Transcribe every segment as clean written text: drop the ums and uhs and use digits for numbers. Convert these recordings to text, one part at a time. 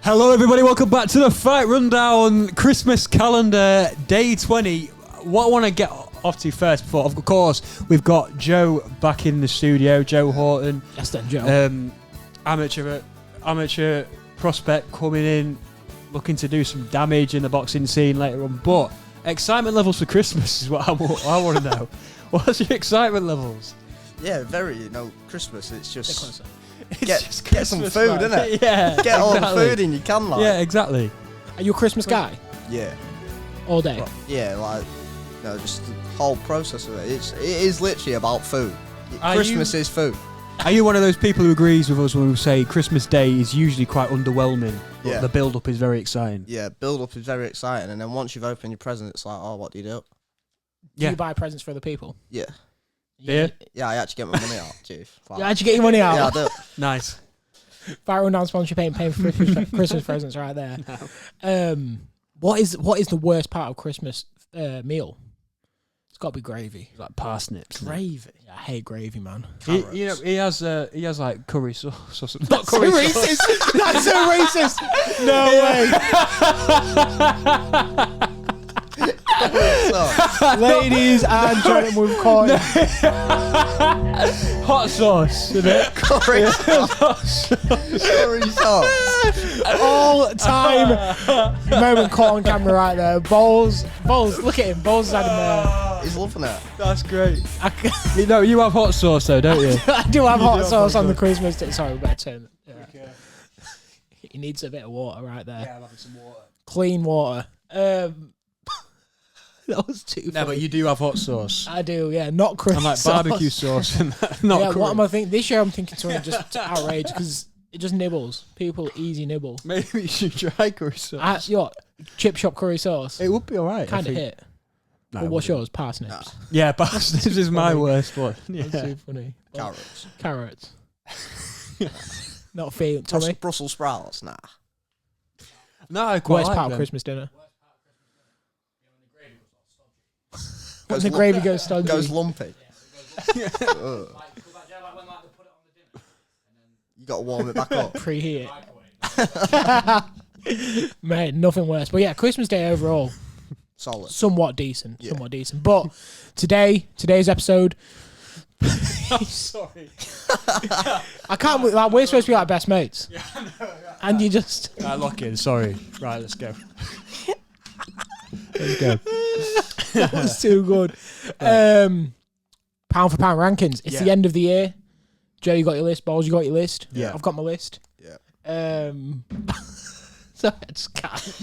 Hello everybody, welcome back to the Fight Rundown Christmas calendar, day 20. What I want to get off to first, before, of course, we've got Joe back in the studio, Joe Horton. Yes then, Joe. Amateur prospect coming in, looking to do some damage in the boxing scene later on. But excitement levels for Christmas is what I want to know. What's your excitement levels? Yeah, very, Christmas, it's just... Get some food, innit? Yeah. Get all the food in you can, like. Yeah, exactly. Are you a Christmas guy? Yeah. All day? Well, yeah, just the whole process of it. It is literally about food. Christmas is food. Are you one of those people who agrees with us when we say Christmas Day is usually quite underwhelming, but the build-up is very exciting? Yeah, build-up is very exciting, and then once you've opened your present, it's like, what do you do? Do you buy presents for other people? Yeah. Yeah? Yeah, I actually get my money out, Chief. You actually get your money out? Yeah, I do. Nice. Fight Rundown sponsorship ain't paying for Christmas presents right there. No. What is the worst part of Christmas meal? It's got to be gravy. Like parsnips. Gravy. Yeah, I hate gravy, man. He has like curry sauce or something. That's so racist. That's so racist. No way. Ladies and gentlemen, we've caught hot sauce, isn't it? Curry sauce. Curry sauce. All time moment caught on camera right there. Bowls, look at him. Bowls had him there. He's loving it. That's great. You have hot sauce though, don't you? I do have hot sauce on the Christmas day. Sorry, we better turn it. Yeah. Okay. He needs a bit of water right there. Yeah, I'm having some water. Clean water. That was too funny. No, but you do have hot sauce. I do, yeah. Not Christmas And like barbecue sauce and not yeah, curry. what am I thinking? This year I'm thinking something just outrageous because it just nibbles. People easy nibble. Maybe you should try curry sauce. Chip shop curry sauce. It would be alright. Kind of hit. No, Well, what's yours? Parsnips. Nah. Yeah, parsnips is my worst one. Yeah. That's too funny. Carrots. Not feeling. Tommy? Brussels sprouts? Nah. No, I quite Worst like part of them. Christmas dinner? When the gravy goes stodgy. Goes lumpy. You got to warm it back up. Preheat it. Mate, nothing worse. But yeah, Christmas Day overall, Solid. somewhat decent. But today's episode, I'm sorry. I can't. Like, we're supposed to be like best mates, and you just. Lock in. Sorry. Right, let's go. Let's go. That was too good. Pound for pound rankings. It's the end of the year. Joe, you got your list. Balls, you got your list. Yeah. I've got my list. Yeah. So I just can't.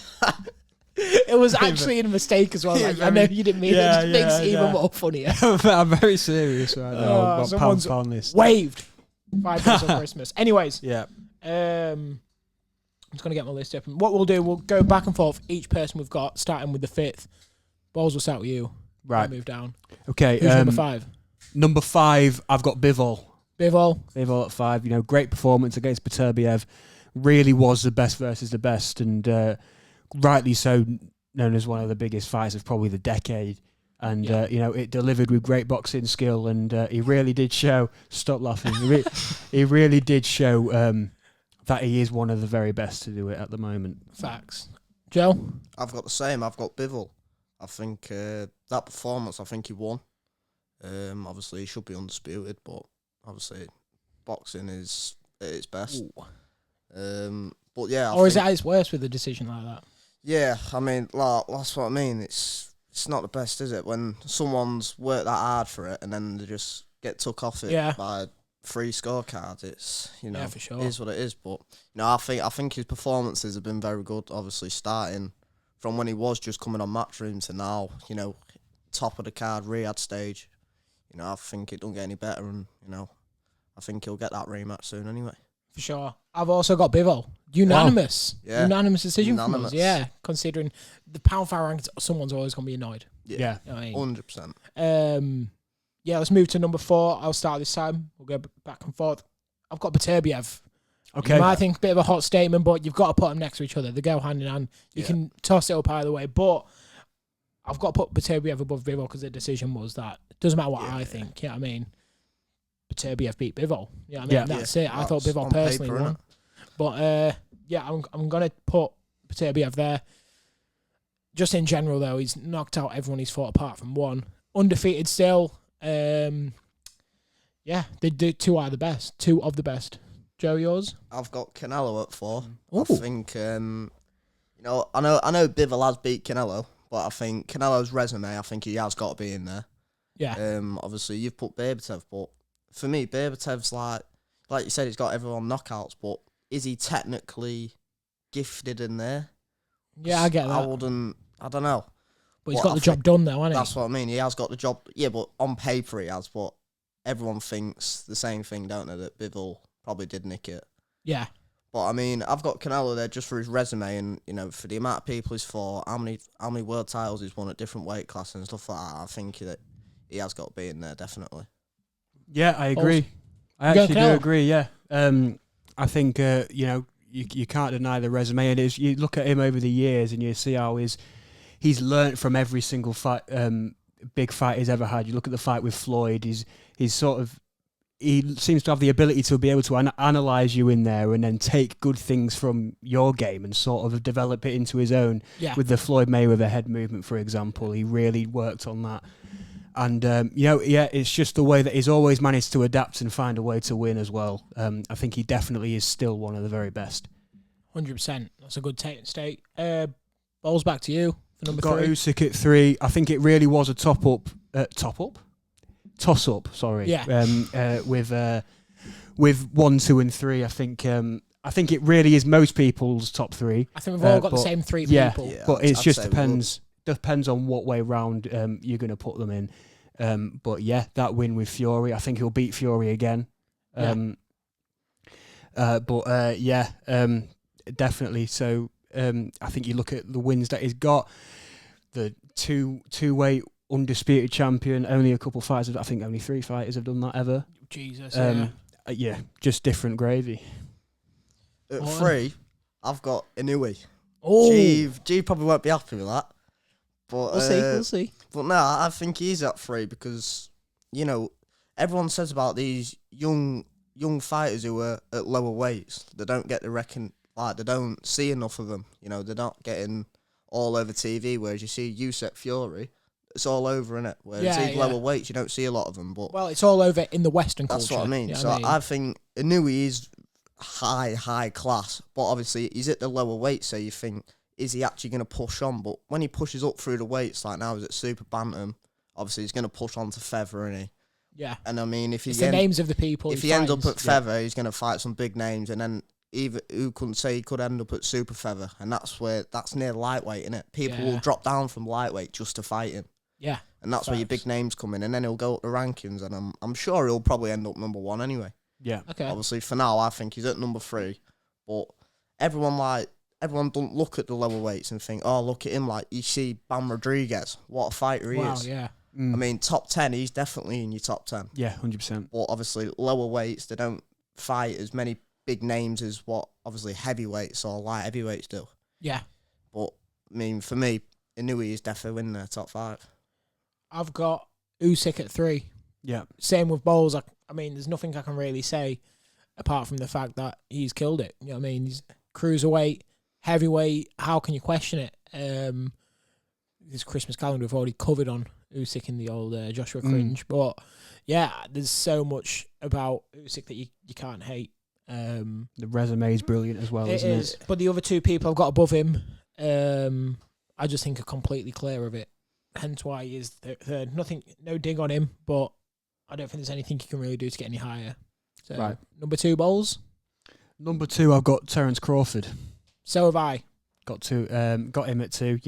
It was actually a mistake as well. Like, I know you didn't mean it. It just makes it even more funnier. I'm very serious right now. About Someone's pound list. waved 5 days on Christmas. Anyways, Yeah. I'm just going to get my list up. And what we'll do, we'll go back and forth each person we've got, starting with the 5th. Balls, will start with you. Right. I'll move down. Okay. Who's number 5? Number 5, I've got Bivol. Bivol At 5. Great performance against Beterbiev. Really was the best versus the best, and rightly so, known as one of the biggest fights of probably the decade. And it delivered with great boxing skill, and he really did show. Stop laughing. He really did show that he is one of the very best to do it at the moment. Facts. Joe? I've got the same. I've got Bivol. I think that performance, I think he won. Obviously, he should be undisputed, but obviously, boxing is at its best. But yeah, Or is it at its worst with a decision like that? Yeah, I mean, that's what I mean. It's not the best, is it? When someone's worked that hard for it and then they just get took off it by 3 scorecards, it's for sure. It is what it is. But I think his performances have been very good. Obviously, starting from when he was just coming on Matchroom to now, top of the card, Riyadh stage. I think it don't get any better, and I think he'll get that rematch soon anyway. For sure. I've also got Bivol. Unanimous. Wow. Yeah. Unanimous decision from Unanimous. us. Yeah. Considering the pound for rankings, someone's always going to be annoyed. Yeah. You know what I mean? 100%. Yeah, let's move to number 4. I'll start this time. We'll go back and forth. I've got Beterbiev. Okay. You might think a bit of a hot statement, but you've got to put them next to each other. They go hand in hand. You can toss it up either way, but I've got to put Beterbiev above Bivol because the decision was that it doesn't matter what I think. You know what I mean? Beterbiev beat Bivol. You know what I mean? That's it. I thought Bivol personally won. But I'm gonna put Beterbiev there. Just in general, though, he's knocked out everyone he's fought apart from one. Undefeated still. They do two of the best. Joe, yours? I've got Canelo at 4. Ooh. I think, I know Bivol has beat Canelo, but I think Canelo's resume, I think he has got to be in there. Yeah. Obviously, you've put Berbatov, but for me, Berbatov's like you said, he's got everyone knockouts, but is he technically gifted in there? Yeah, I get that. I don't know. But he's got the job done, though, hasn't he? That's what I mean. He has got the job. Yeah, but on paper he has, but everyone thinks the same thing, don't they, that Bivol probably did nick it. Yeah. But I mean, I've got Canelo there just for his resume and, for the amount of people he's fought, how many world titles he's won at different weight classes and stuff like that. I think that he has got to be in there, definitely. Yeah, I agree. I actually do agree, yeah. I think, you can't deny the resume. It is. You look at him over the years and you see how he's learnt from every single fight, big fight he's ever had. You look at the fight with Floyd, he seems to have the ability to be able to analyse you in there and then take good things from your game and sort of develop it into his own. Yeah. With the Floyd Mayweather head movement, for example, he really worked on that. And, it's just the way that he's always managed to adapt and find a way to win as well. I think he definitely is still one of the very best. 100%. That's a good state. Balls back to you for number 3. Got Usyk at 3. I think it really was a toss-up, sorry. Yeah. With 1, 2 and 3, I think it really is most people's top 3. I think we've all got the same 3 people. Yeah, but it just depends on what way round you're going to put them in. But yeah, that win with Fury, I think he'll beat Fury again. Definitely. So I think you look at the wins that he's got, the two-weight undisputed champion, only a couple fighters, I think only 3 fighters have done that ever. Jesus, just different gravy. At 3, I've got Inoue. Oh, G probably won't be happy with that. But we'll see. But no, I think he's at 3 because, everyone says about these young fighters who are at lower weights, they don't get they don't see enough of them. They're not getting all over TV, whereas you see Usyk Fury, it's all over, innit? Whereas these lower weights, you don't see a lot of them. But it's all over in the Western culture. That's what I mean. I think Inoue is high class, but obviously he's at the lower weight, so you think, is he actually going to push on? But when he pushes up through the weights, like now he's at super bantam, obviously he's going to push on to feather, isn't he? Yeah. And I mean, if it's the names of the people. If he ends up at feather, he's going to fight some big names, and then who couldn't say he could end up at super feather, and that's near lightweight, isn't it? People will drop down from lightweight just to fight him. Yeah. And that's where your big names come in, and then he'll go up the rankings, and I'm sure he'll probably end up number 1 anyway. Yeah. Okay. Obviously, for now, I think he's at number 3, but everyone don't look at the lower weights and think, oh, look at him, like you see Bam Rodriguez, what a fighter he is. Yeah. I mean, top 10, he's definitely in your top 10. Yeah, 100%. But obviously, lower weights, they don't fight as many big names as what obviously heavyweights or light heavyweights do. Yeah. But I mean, for me, Inoue is definitely in there, top 5. I've got Usyk at 3. Yeah. Same with Bowles. I mean, there's nothing I can really say apart from the fact that he's killed it. You know what I mean? He's cruiserweight, heavyweight. How can you question it? This Christmas calendar we've already covered on Usyk in the old Joshua Cringe. But yeah, there's so much about Usyk that you can't hate. The resume is brilliant as well, isn't it? But the other 2 people I've got above him, I just think are completely clear of it. Hence why he is third. No dig on him, but I don't think there's anything you can really do to get any higher. So, right. Number 2, Bowles. Number 2, I've got Terence Crawford. So have I. Got him at 2.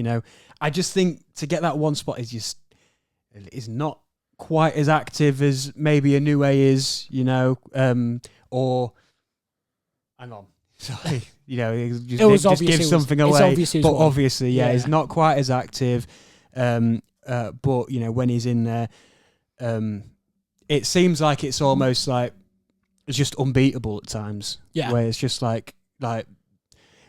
I just think to get that one spot is not quite as active as maybe Inoue is, or hang on. Sorry, just give something away. But obviously, he's not quite as active. But when he's in there, it seems like it's almost like it's just unbeatable at times. Yeah, where it's just like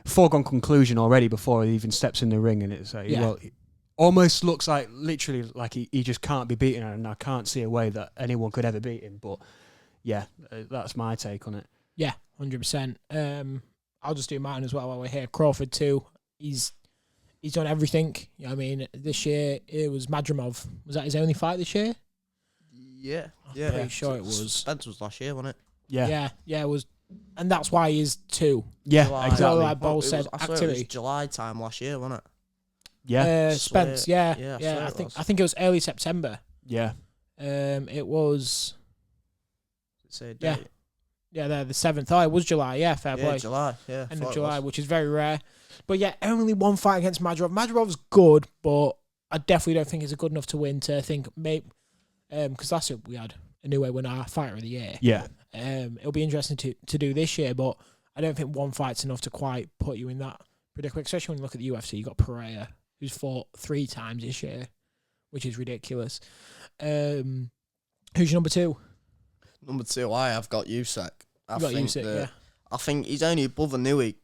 foregone conclusion already before he even steps in the ring, and it's like, it almost looks like literally like he just can't be beaten, and I can't see a way that anyone could ever beat him. But yeah, that's my take on it. Yeah, 100%. I'll just do mine as well while we're here. Crawford too. He's done everything. You know what I mean, this year it was Madrimov. Was that his only fight this year? Yeah, I'm pretty sure it was. Spence was last year, wasn't it? Yeah, it was, and that's why he's 2. Yeah, July. exactly. Like Bol said, I swear it activity. was July time last year, wasn't it? Yeah, Spence. Yeah, Yeah. I swear I think it was early September. yeah. It was. Say a Yeah. date. Yeah, the 7th. Oh, it was July. Yeah, fair Yeah, play. July. Yeah, End thought of it July, was. which is very rare. But yeah, only one fight against Madrimov. Madrimov's good, but I definitely don't think it's good enough to win. To think maybe because last year we had Inoue win our fighter of the year. Yeah. It'll be interesting to do this year, but I don't think one fight's enough to quite put you in that predicament. Especially when you look at the UFC, you got Pereira, who's fought 3 times this year, which is ridiculous. Who's your number 2? Number 2, I have got Usyk. You got Usyk, yeah. I think he's only above Inoue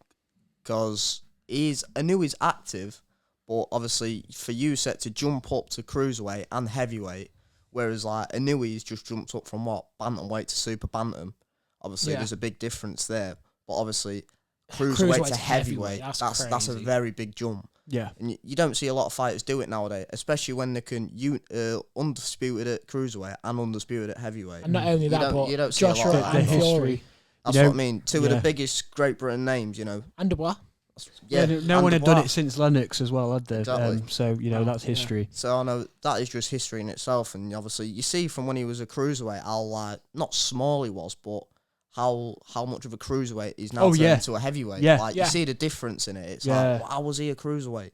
because Inoue's active, but obviously for Usyk to jump up to cruiserweight and heavyweight, whereas like Inoue's just jumped up from bantamweight to super bantam. Obviously, there's a big difference there, but obviously cruiserweight to heavyweight, that's a very big jump. Yeah. And you don't see a lot of fighters do it nowadays, especially when they can undisputed at cruiserweight and undisputed at heavyweight. And not only that, but you don't see a lot Joshua of that. and The history. Fury. That's what I mean. Two of the biggest Great Britain names, And Dubois. Yeah, no one had Dubois. done it since Lennox as well, had they? Exactly. So, that's history. So I know that is just history in itself, and obviously you see from when he was a cruiserweight how not small he was, but how much of a cruiserweight he's now turned into a heavyweight. Yeah. You see the difference in it. It's like, how was he a cruiserweight?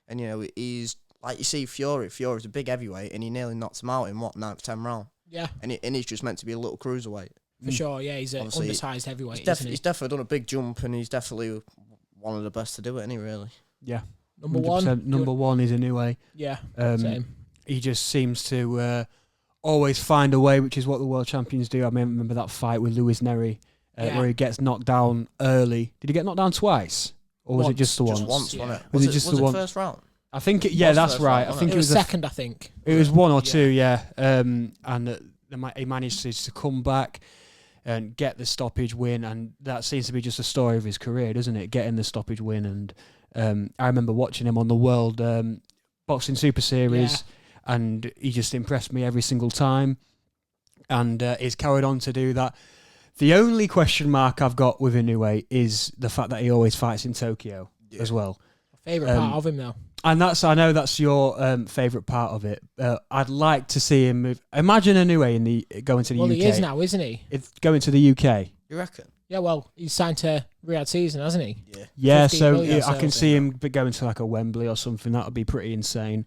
And he's like, you see Fury's a big heavyweight, and he nearly knocked him out in 9th-10th round. Yeah. And he's just meant to be a little cruiserweight. For sure, yeah, he's an Obviously, undersized heavyweight, He's definitely done a big jump, and he's definitely one of the best to do it, really? Yeah. Number 1? Number 1 is Inoue. Yeah, same. He just seems to always find a way, which is what the world champions do. I remember that fight with Luis Neri, where he gets knocked down early. Did he get knocked down twice? Or was it just the once? Just once, wasn't it? Was it just the one? First round? I think that's right. I think it was second, I think. It was 1 or 2, yeah. And he managed to come back and get the stoppage win, and that seems to be just a story of his career, doesn't it? Getting the stoppage win, and I remember watching him on the World Boxing Super Series, and he just impressed me every single time, and he's carried on to do that. The only question mark I've got with Inoue is the fact that he always fights in Tokyo as well. Favourite part of him, though. And I know that's your favourite part of it. I'd like to see him move. Imagine Inoue going to the UK. Well, he is now, isn't he? It's going to the UK. You reckon? Yeah, well, he's signed to Riyadh Season, hasn't he? Yeah. Yeah, 15 so million I can sales, see him going to like a Wembley or something. That would be pretty insane.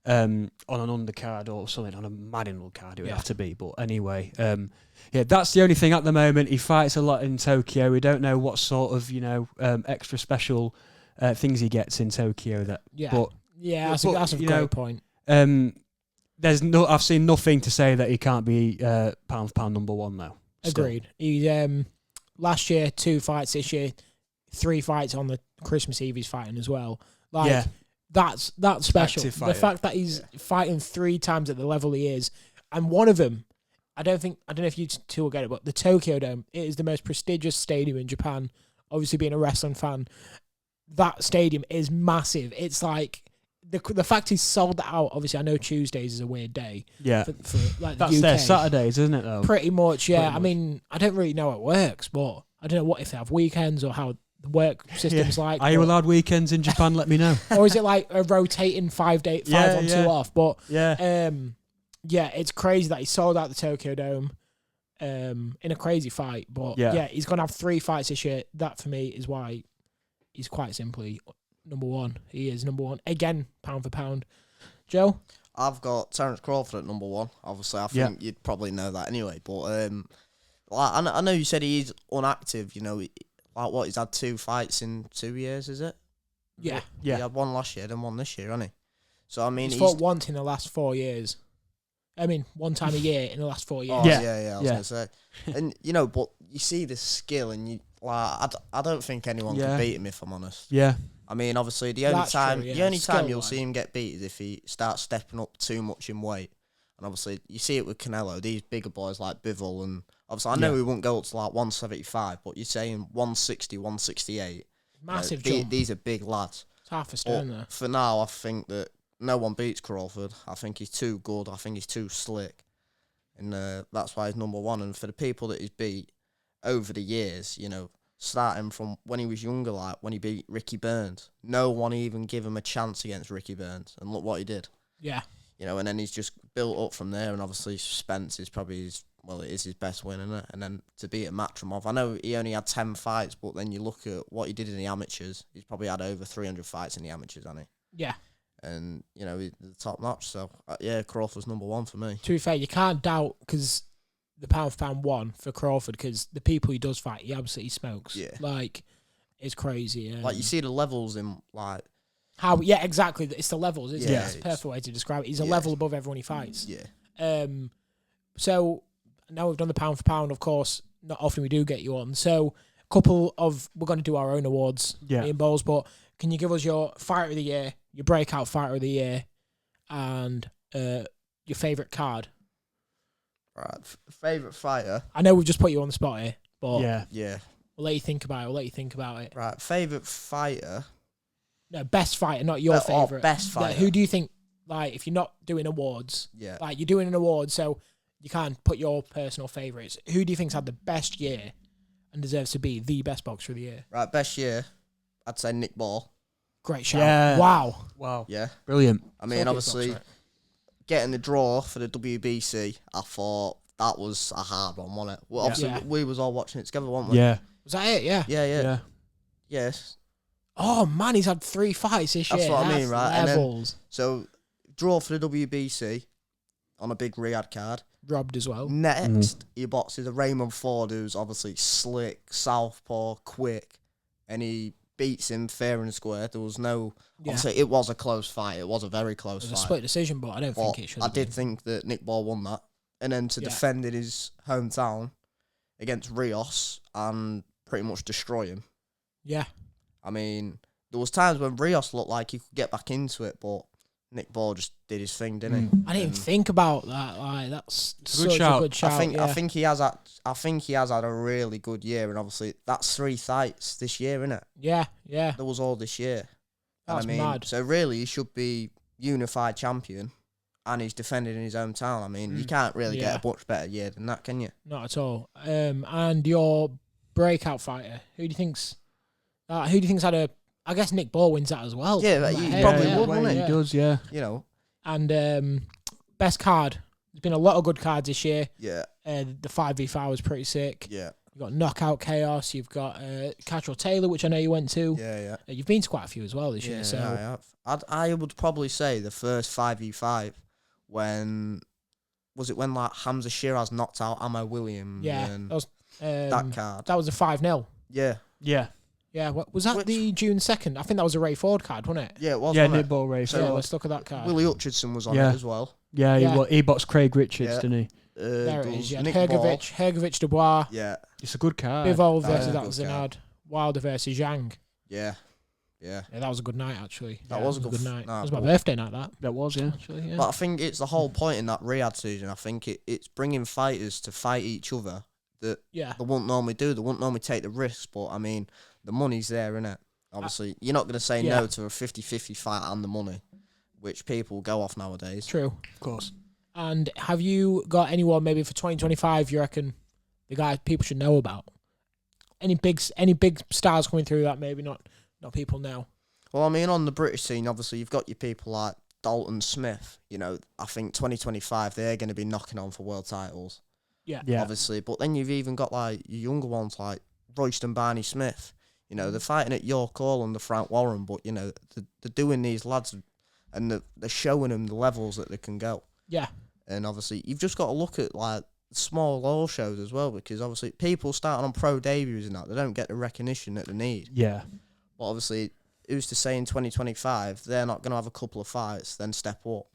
On an undercard or something, on a Madden card, it would have to be. But anyway, that's the only thing at the moment. He fights a lot in Tokyo. We don't know what sort of extra special things he gets in Tokyo. That's a great point. I've seen nothing to say that he can't be pound for pound number 1 though. Agreed. He last year 2 fights, this year 3 fights on the Christmas Eve he's fighting as well. That's special. The fact that he's fighting 3 times at the level he is, and one of them, I don't know if you two will get it, but the Tokyo Dome, it is the most prestigious stadium in Japan. Obviously, being a wrestling fan, that stadium is massive. It's like the fact he's sold that out. Obviously, I know Tuesdays is a weird day. Yeah, for like that's the UK. their Saturdays, isn't it? Though Pretty much, yeah. I mean, I don't really know how it works, but I don't know what if they have weekends or how the work system's like. Are you allowed weekends in Japan? Let me know. Or is it like a rotating 5 on 2 off? But it's crazy that he sold out the Tokyo Dome in a crazy fight. But he's gonna have 3 fights this year. That for me is why he's quite simply number 1. He is number 1 again, pound for pound. Joe, I've got Terence Crawford at number 1. Obviously, I think you'd probably know that anyway. But I know you said he's unactive. He's had 2 fights in 2 years, is it? Yeah. He had 1 last year, then 1 this year, hasn't he? So I mean, he's fought once in the last 4 years. I mean, 1 time a year in the last 4 years. Oh, yeah. I was gonna say, and but you see the skill, and I don't think anyone can beat him, if I'm honest. Yeah. I mean, obviously, the only time you'll Skill-wise. see him get beat is if he starts stepping up too much in weight. And obviously, you see it with Canelo, these bigger boys like Bivol, and obviously, I know he won't go up to like 175, but you're saying 160, 168. Massive jump. These are big lads. It's half a stone But there. for now, I think that no one beats Crawford. I think he's too good. I think he's too slick. And that's why he's number one. And for the people that he's beat over the years, starting from when he was younger, like when he beat Ricky Burns, no one even gave him a chance against Ricky Burns. And look what he did. Yeah. And then he's just built up from there. And obviously Spence is probably it is his best win, isn't it? And then to beat Matrimov, I know he only had 10 fights, but then you look at what he did in the amateurs, he's probably had over 300 fights in the amateurs, hasn't he? Yeah. And, he's the top notch. So, Crawford's number one for me. To be fair, you can't doubt, because the pound for pound one for Crawford, because the people he does fight, he absolutely smokes. Yeah. Like, it's crazy. Like, you see the levels in, like... Yeah, exactly. It's the levels, isn't it? Yeah, It's a perfect way to describe it. He's a yeah. level above everyone he fights. Yeah. So, now we've done the pound for pound, of course, not often we do get you on. So, we're going to do our own awards, me and Bowles, but can you give us your fighter of the year, your breakout fighter of the year, and your favourite card? Right. Favourite fighter? I know we've just put you on the spot here, but Yeah. we'll let you think about it. Right. Favourite fighter? No, best fighter, not your favourite. Best fighter. Who do you think, like, if you're not doing awards, like, you're doing an award, so you can't put your personal favourites. Who do you think's had the best year and deserves to be the best boxer of the year? Right, best year, I'd say Nick Ball. Great shout. Yeah. Wow. Yeah. Brilliant. I mean, obviously, getting the draw for the WBC, I thought that was a hard one, wasn't it? Well, obviously, we was all watching it together, weren't we? Yeah. Was that it? Yeah. Yeah. Yes. Oh, man, he's had 3 fights this year. That's what I mean, right? Levels. So, draw for the WBC on a big Riyadh card. Robbed as well. Next, he boxes a Raymond Ford, who's obviously slick, southpaw, quick, and he beats him fair and square. There was no... Obviously, it was a close fight. It was a very close fight. It was a split decision, but I don't think it should have I did think that Nick Ball won that. And then to defend in his hometown against Rios and pretty much destroy him. Yeah. I mean, there was times when Rios looked like he could get back into it, but Nick Ball just did his thing, didn't he? I didn't even think about that. Like, that's a good such shout. a good shout. I think he has had a really good year, and obviously that's 3 fights this year, isn't it? Yeah. There was all this year. That's mad. So really, he should be unified champion, and he's defending in his hometown. I mean, you can't really get a much better year than that, can you? Not at all. And your breakout fighter, who do you think's had a? I guess Nick Ball wins that as well. Yeah, he probably would, wouldn't he? He does, yeah. And best card. There's been a lot of good cards this year. Yeah. The 5v5 was pretty sick. Yeah. You've got Knockout Chaos. You've got Cattrall Taylor, which I know you went to. Yeah. You've been to quite a few as well this year. So I have. I would probably say the first 5v5 when like Hamza Shiraz knocked out Amo Williams. Yeah, and that was that card. That was a 5-0. Yeah. Yeah, what was that? The June 2nd? I think that was a Ray Ford card, wasn't it? Yeah, it was. Yeah, wasn't Nick it? Ball Ray. So let's look at that card. Willie Hutchinson was on it as well. Yeah, he boxed Craig Richards, didn't he? There it is. Yeah, Nick Hergovich, Dubois. Yeah. It's a good card. Bivol versus Zanad. Wilder versus Zhang. Yeah. Yeah, that was a good night, actually. That was a good night. Nah, that was my birthday night, That was, yeah. Actually, yeah. But I think it's the whole point in that Riyadh season. I think it's bringing fighters to fight each other that they wouldn't normally do. They wouldn't normally take the risks, but I mean, the money's there, innit? Obviously, you're not going to say no to a 50-50 fight and the money, which people go off nowadays. True. Of course. And have you got anyone maybe for 2025 you reckon the guy people should know about? Any big stars coming through that maybe not people know? Well, I mean, on the British scene, obviously, you've got your people like Dalton Smith. I think 2025, they're going to be knocking on for world titles. Yeah. Obviously. But then you've even got, like, your younger ones like Royston Barney Smith. They're fighting at York Hall under Frank Warren, but, they're doing these lads and they're showing them the levels that they can go. Yeah. And obviously, you've just got to look at, like, small all shows as well, because obviously people starting on pro debuts and that, they don't get the recognition that they need. Yeah. But obviously, who's to say in 2025 they're not going to have a couple of fights, then step up?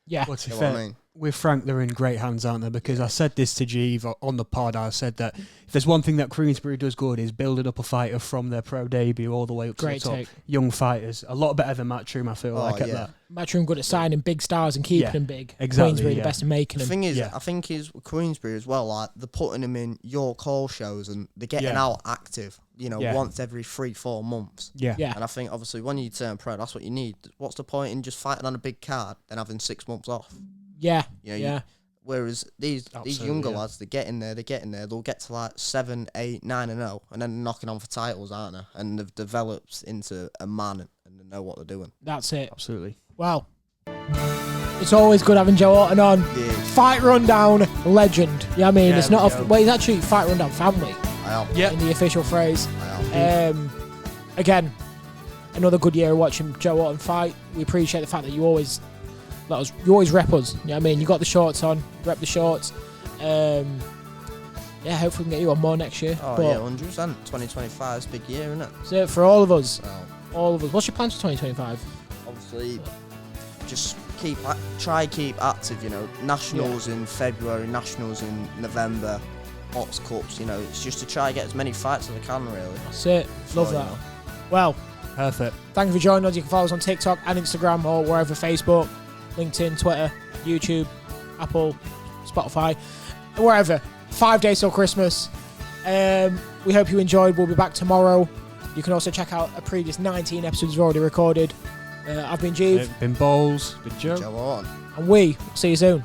Yeah. Well, to be You know fair, what I mean? with Frank, they're in great hands, aren't they? Because I said this to Jeeve on the pod. I said that if there's one thing that Queensberry does good is building up a fighter from their pro debut all the way up to the top. Young fighters, a lot better than Matchroom, I feel like at that. Matchroom good at signing big stars and keeping them big. Exactly. Queensberry the best at making them. The thing is, I think is with Queensberry as well. Like they're putting him in York Hall shows and they're getting out active. You know, once every 3-4 months. Yeah. And I think obviously when you turn pro, that's what you need. What's the point in just fighting on a big card then having 6 months off? Yeah. You know, whereas these younger lads, they're getting there. They'll get to like 7, 8, 9-0, and then knocking on for titles, aren't they? And they've developed into a man and they know what they're doing. That's it. Absolutely. Well, it's always good having Joe Horton on. Yeah. Fight Rundown legend. Yeah, I mean, it's not he's actually Fight Rundown family. I am. Yeah. In the official phrase. I am. Again, another good year of watching Joe Horton fight. We appreciate the fact that you always rep us. You know what I mean? You got the shorts on, rep the shorts. Hopefully we can get you on more next year. Oh, yeah, 100%. 2025 is a big year, isn't it? So for all of us. All of us. What's your plans for 2025? Obviously, just try keep active, you know. Nationals in February, nationals in November, Ox Cups, you know. It's just to try and get as many fights as I can, really. That's it. Love that. Well, perfect. Thank you for joining us. You can follow us on TikTok and Instagram or wherever, Facebook, LinkedIn, Twitter, YouTube, Apple, Spotify, wherever. 5 days till Christmas. We hope you enjoyed. We'll be back tomorrow. You can also check out a previous 19 episodes we've already recorded. I've been Jeeve. Been Bowles. Been Joe. Joe on. And we will see you soon.